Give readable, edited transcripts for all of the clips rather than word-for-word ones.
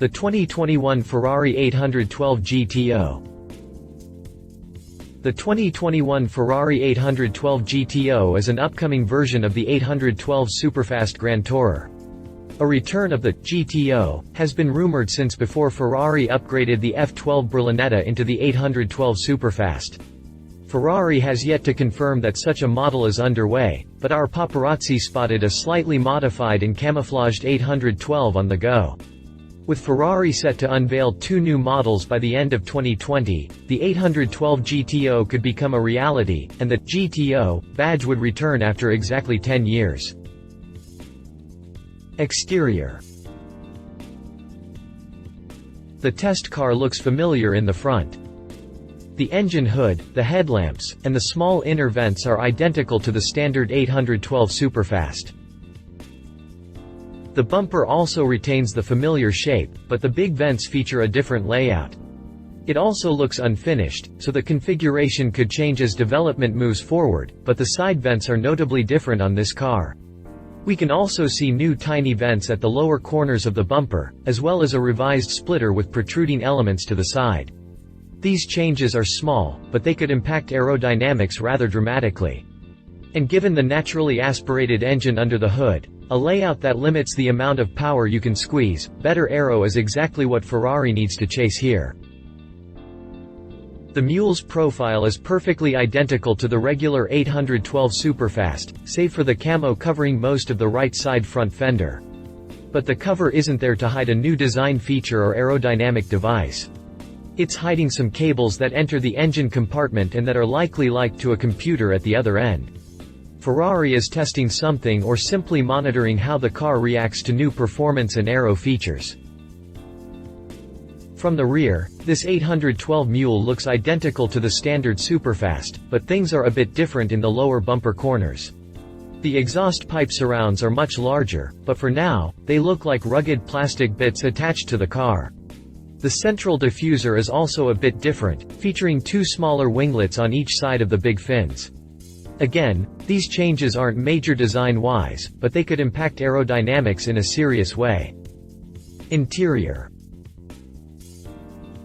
The 2021 Ferrari 812 GTO. The 2021 Ferrari 812 GTO is an upcoming version of the 812 Superfast Grand Tourer. A return of the GTO has been rumored since before Ferrari upgraded the F12 Berlinetta into the 812 Superfast. Ferrari has yet to confirm that such a model is underway, but our paparazzi spotted a slightly modified and camouflaged 812 on the go. With Ferrari set to unveil two new models by the end of 2020, the 812 GTO could become a reality, and the GTO badge would return after exactly 10 years. Exterior. The test car looks familiar in the front. The engine hood, the headlamps, and the small inner vents are identical to the standard 812 Superfast. The bumper also retains the familiar shape, but the big vents feature a different layout. It also looks unfinished, so the configuration could change as development moves forward, but the side vents are notably different on this car. We can also see new tiny vents at the lower corners of the bumper, as well as a revised splitter with protruding elements to the side. These changes are small, but they could impact aerodynamics rather dramatically. And given the naturally aspirated engine under the hood, a layout that limits the amount of power you can squeeze, better aero is exactly what Ferrari needs to chase here. The mule's profile is perfectly identical to the regular 812 Superfast, save for the camo covering most of the right side front fender. But the cover isn't there to hide a new design feature or aerodynamic device. It's hiding some cables that enter the engine compartment and that are likely linked to a computer at the other end. Ferrari is testing something or simply monitoring how the car reacts to new performance and aero features. From the rear, this 812 mule looks identical to the standard Superfast, but things are a bit different in the lower bumper corners. The exhaust pipe surrounds are much larger, but for now, they look like rugged plastic bits attached to the car. The central diffuser is also a bit different, featuring two smaller winglets on each side of the big fins. Again, these changes aren't major design-wise, but they could impact aerodynamics in a serious way. Interior.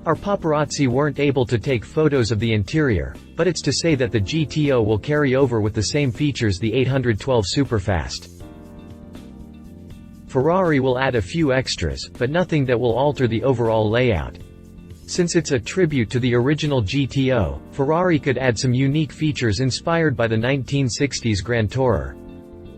Our paparazzi weren't able to take photos of the interior, but it's to say that the GTO will carry over with the same features the 812 Superfast. Ferrari will add a few extras, but nothing that will alter the overall layout. Since it's a tribute to the original GTO, Ferrari could add some unique features inspired by the 1960s Grand Tourer.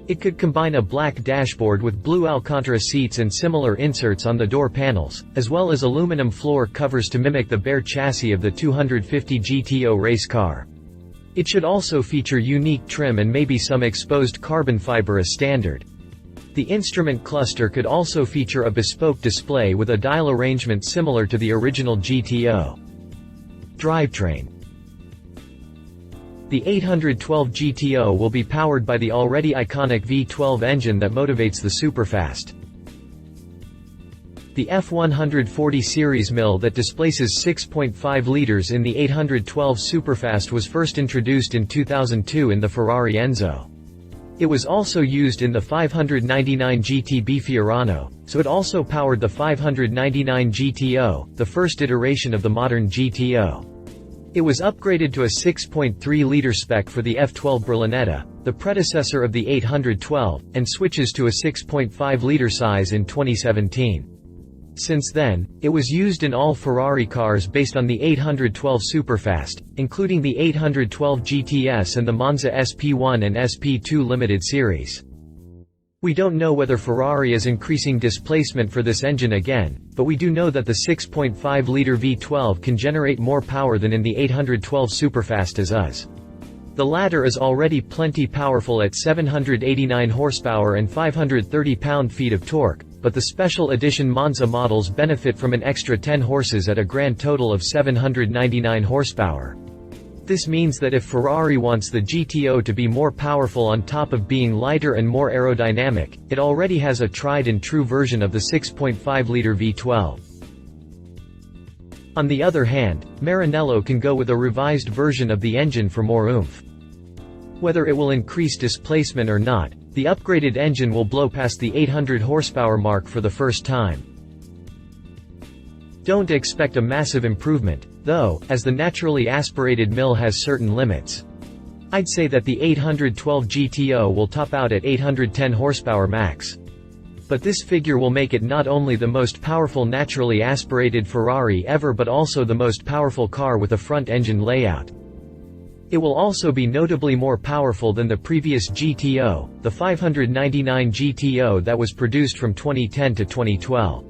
It could combine a black dashboard with blue Alcantara seats and similar inserts on the door panels, as well as aluminum floor covers to mimic the bare chassis of the 250 GTO race car. It should also feature unique trim and maybe some exposed carbon fiber as standard. The instrument cluster could also feature a bespoke display with a dial arrangement similar to the original GTO. Drivetrain. The 812 GTO will be powered by the already iconic V12 engine that motivates the Superfast. The F140 series mill that displaces 6.5 liters in the 812 Superfast was first introduced in 2002 in the Ferrari Enzo. It was also used in the 599 GTB Fiorano, so it also powered the 599 GTO, the first iteration of the modern GTO. It was upgraded to a 6.3-liter spec for the F12 Berlinetta, the predecessor of the 812, and switches to a 6.5-liter size in 2017. Since then, it was used in all Ferrari cars based on the 812 Superfast, including the 812 GTS and the Monza SP1 and SP2 Limited series. We don't know whether Ferrari is increasing displacement for this engine again, but we do know that the 6.5-liter V12 can generate more power than in the 812 Superfast as us. The latter is already plenty powerful at 789 horsepower and 530 pound-feet of torque, but the special edition Monza models benefit from an extra 10 horses at a grand total of 799 horsepower. This means that if Ferrari wants the GTO to be more powerful on top of being lighter and more aerodynamic, it already has a tried-and-true version of the 6.5-liter V12. On the other hand, Maranello can go with a revised version of the engine for more oomph. Whether it will increase displacement or not, the upgraded engine will blow past the 800 horsepower mark for the first time. Don't expect a massive improvement, though, as the naturally aspirated mill has certain limits. I'd say that the 812 GTO will top out at 810 horsepower max. But this figure will make it not only the most powerful naturally aspirated Ferrari ever but also the most powerful car with a front-engine layout. It will also be notably more powerful than the previous GTO, the 599 GTO that was produced from 2010 to 2012.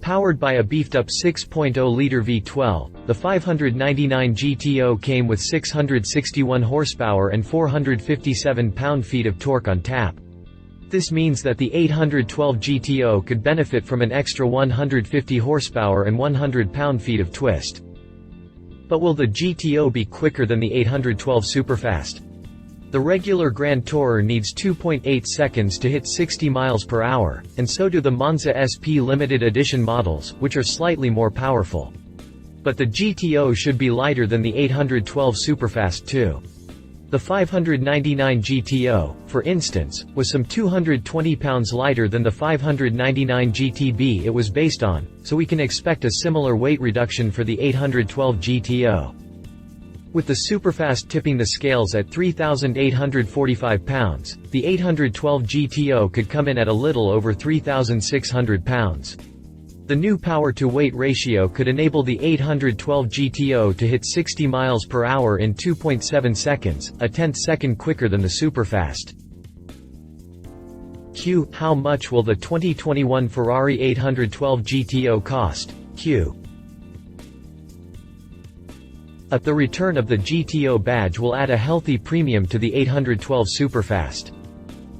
Powered by a beefed-up 6.0-liter V12, the 599 GTO came with 661 horsepower and 457 pound-feet of torque on tap. This means that the 812 GTO could benefit from an extra 150 horsepower and 100 pound-feet of twist. But will the GTO be quicker than the 812 Superfast? The regular Grand Tourer needs 2.8 seconds to hit 60 miles per hour, and so do the Monza SP limited edition models, which are slightly more powerful. But the GTO should be lighter than the 812 Superfast too. The 599 GTO, for instance, was some 220 pounds lighter than the 599 GTB it was based on, so we can expect a similar weight reduction for the 812 GTO. With the Superfast tipping the scales at 3,845 pounds, the 812 GTO could come in at a little over 3,600 pounds. The new power-to-weight ratio could enable the 812 GTO to hit 60 miles per hour in 2.7 seconds, a tenth second quicker than the Superfast. Q. How much will the 2021 Ferrari 812 GTO cost? Q. The return of the GTO badge will add a healthy premium to the 812 Superfast.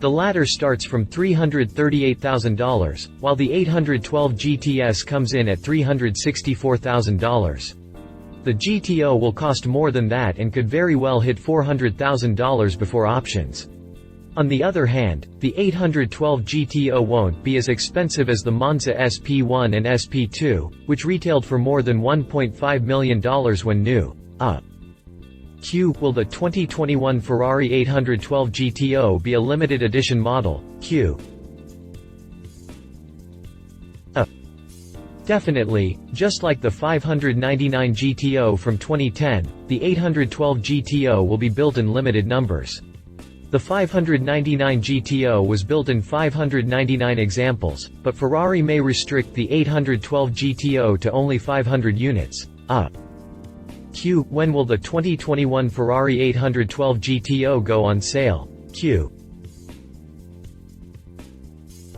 The latter starts from $338,000, while the 812 GTS comes in at $364,000. The GTO will cost more than that and could very well hit $400,000 before options. On the other hand, the 812 GTO won't be as expensive as the Monza SP1 and SP2, which retailed for more than $1.5 million when new. Q. Will the 2021 Ferrari 812 GTO be a limited edition model? Q. Definitely, just like the 599 GTO from 2010, the 812 GTO will be built in limited numbers. The 599 GTO was built in 599 examples, but Ferrari may restrict the 812 GTO to only 500 units. Q. When will the 2021 Ferrari 812 GTO go on sale? Q.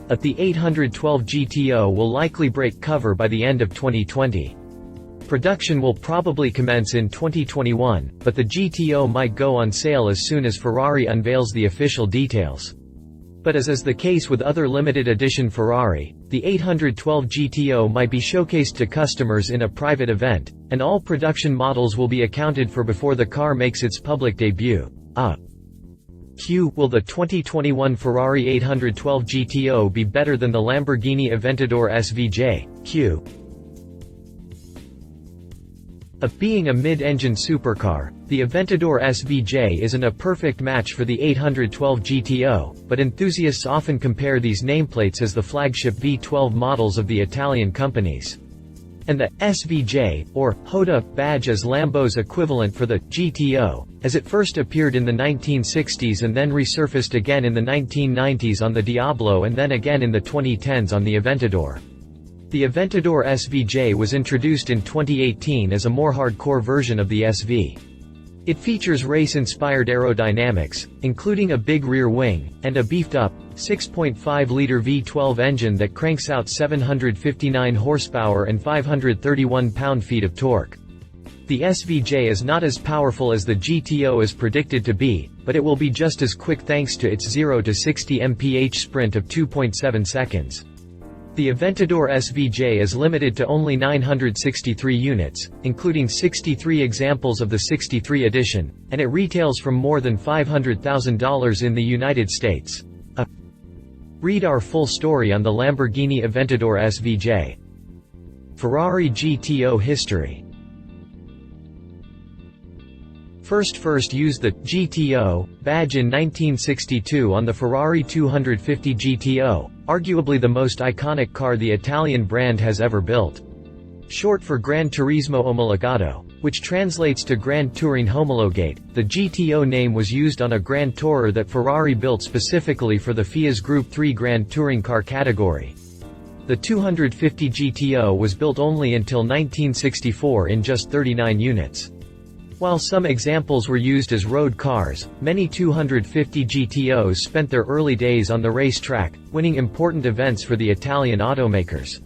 The 812 GTO will likely break cover by the end of 2020. Production will probably commence in 2021, but the GTO might go on sale as soon as Ferrari unveils the official details. But as is the case with other limited edition Ferrari, the 812 GTO might be showcased to customers in a private event, and all production models will be accounted for before the car makes its public debut. Q. Will the 2021 Ferrari 812 GTO be better than the Lamborghini Aventador SVJ? Q. Being a mid-engine supercar, the Aventador SVJ isn't a perfect match for the 812 GTO, but enthusiasts often compare these nameplates as the flagship V12 models of the Italian companies. And the SVJ, or Hoda, badge as Lambo's equivalent for the GTO, as it first appeared in the 1960s and then resurfaced again in the 1990s on the Diablo and then again in the 2010s on the Aventador. The Aventador SVJ was introduced in 2018 as a more hardcore version of the SV. It features race-inspired aerodynamics, including a big rear wing, and a beefed-up, 6.5-liter V12 engine that cranks out 759 horsepower and 531 pound-feet of torque. The SVJ is not as powerful as the GTO is predicted to be, but it will be just as quick thanks to its 0 to 60 mph sprint of 2.7 seconds. The Aventador SVJ is limited to only 963 units, including 63 examples of the 63 edition, and it retails from more than $500,000 in the United States. Read our full story on the Lamborghini Aventador SVJ. Ferrari GTO history. First used the GTO badge in 1962 on the Ferrari 250 GTO, arguably the most iconic car the Italian brand has ever built. short for Gran Turismo Omologato, which translates to Grand Touring Homologate. The GTO name was used on a Grand Tourer that Ferrari built specifically for the FIA's Group 3 Grand Touring car category. The 250 GTO was built only until 1964 in just 39 units. While some examples were used as road cars, many 250 GTOs spent their early days on the racetrack, winning important events for the Italian automakers.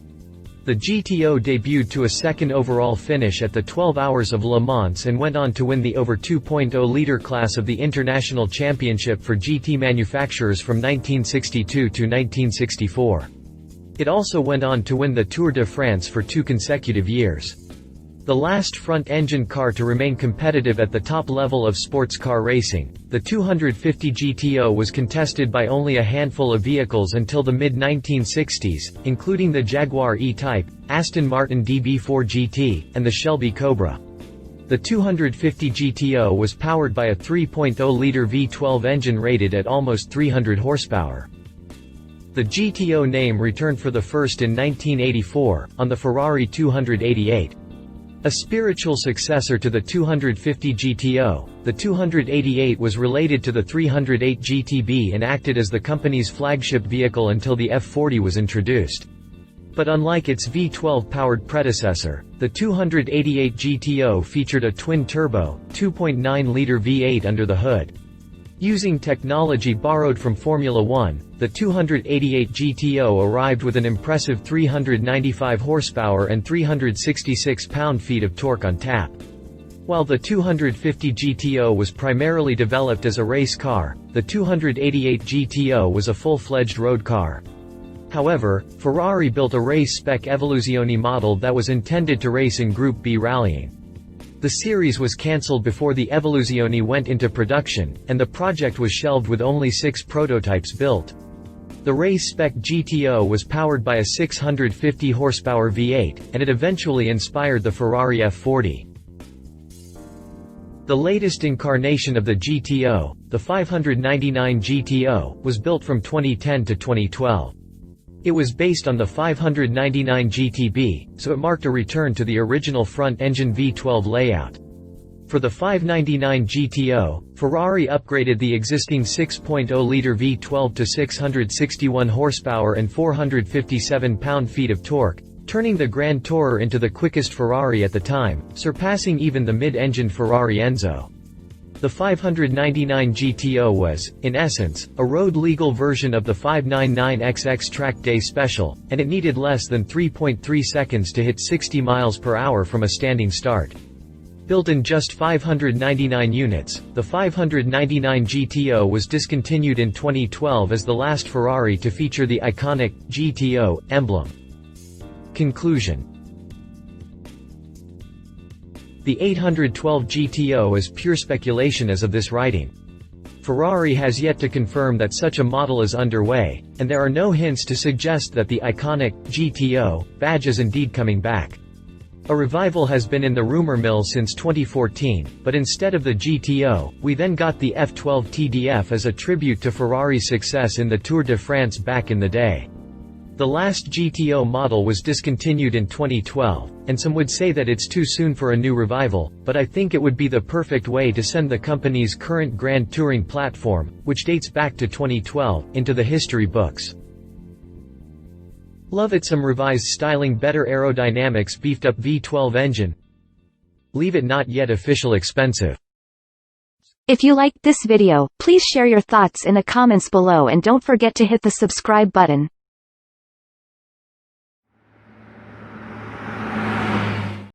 The GTO debuted to a second overall finish at the 12 Hours of Le Mans and went on to win the over 2.0-liter class of the International Championship for GT manufacturers from 1962 to 1964. It also went on to win the Tour de France for 2 consecutive years. The last front-engine car to remain competitive at the top level of sports car racing, the 250 GTO was contested by only a handful of vehicles until the mid-1960s, including the Jaguar E-Type, Aston Martin DB4 GT, and the Shelby Cobra. The 250 GTO was powered by a 3.0-liter V12 engine rated at almost 300 horsepower. The GTO name returned for the first in 1984, on the Ferrari 288. A spiritual successor to the 250 GTO, the 288 was related to the 308 GTB and acted as the company's flagship vehicle until the F40 was introduced. But unlike its V12-powered predecessor, the 288 GTO featured a twin-turbo, 2.9-liter V8 under the hood. Using technology borrowed from Formula One, the 288 GTO arrived with an impressive 395 horsepower and 366 pound-feet of torque on tap. While the 250 GTO was primarily developed as a race car, the 288 GTO was a full-fledged road car. However, Ferrari built a race-spec Evoluzione model that was intended to race in Group B rallying. The series was cancelled before the Evoluzione went into production, and the project was shelved with only 6 prototypes built. The race-spec GTO was powered by a 650 horsepower V8, and it eventually inspired the Ferrari F40. The latest incarnation of the GTO, the 599 GTO, was built from 2010 to 2012. It was based on the 599 GTB, so it marked a return to the original front-engine V12 layout. For the 599 GTO, Ferrari upgraded the existing 6.0-liter V12 to 661 horsepower and 457 pound-feet of torque, turning the Grand Tourer into the quickest Ferrari at the time, surpassing even the mid-engine Ferrari Enzo. The 599 GTO was, in essence, a road-legal version of the 599XX Track Day Special, and it needed less than 3.3 seconds to hit 60 miles per hour from a standing start. Built in just 599 units, the 599 GTO was discontinued in 2012 as the last Ferrari to feature the iconic GTO emblem. Conclusion. The 812 GTO is pure speculation as of this writing. Ferrari has yet to confirm that such a model is underway, and there are no hints to suggest that the iconic GTO badge is indeed coming back. A revival has been in the rumor mill since 2014, but instead of the GTO, we then got the F12 TDF as a tribute to Ferrari's success in the Tour de France back in the day. The last GTO model was discontinued in 2012, and some would say that it's too soon for a new revival, but I think it would be the perfect way to send the company's current Grand Touring platform, which dates back to 2012, into the history books. Love it. Some revised styling, better aerodynamics, beefed up V12 engine. Leave it not yet official expensive. If you liked this video, please share your thoughts in the comments below and don't forget to hit the subscribe button.